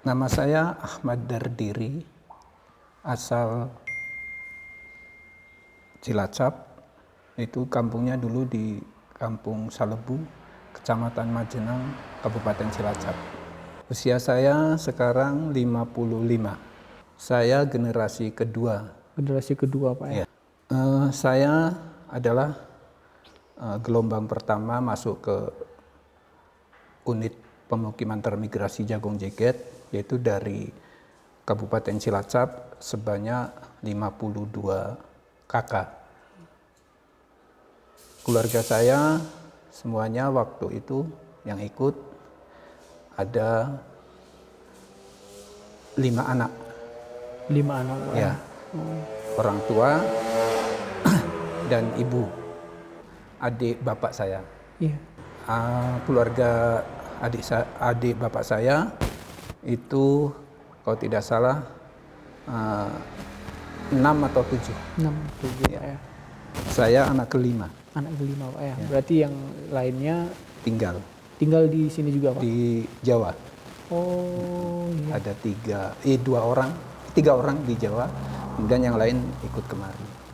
Nama saya Ahmad Dardiri, asal Cilacap. Itu kampungnya dulu di Kampung Salebu, Kecamatan Majenang, Kabupaten Cilacap. Usia saya sekarang 55. Saya generasi kedua. Generasi kedua, Pak ya? Saya adalah gelombang pertama masuk ke unit pemukiman termigrasi Jagung Jeget, yaitu dari Kabupaten Cilacap sebanyak 52 kakak. Keluarga saya semuanya waktu itu yang ikut ada 5 anak. 5 anak, Pak Ya, orang tua dan ibu, adik bapak saya. Iya. Keluarga adik bapak saya itu kalau tidak salah 6 atau 7. 6, 7, Pak ya. Saya anak kelima. Anak kelima, Pak ya. Berarti yang lainnya tinggal di sini juga, Pak? di Jawa. Oh, iya. Ada 3 orang di Jawa, kemudian yang lain ikut kemari.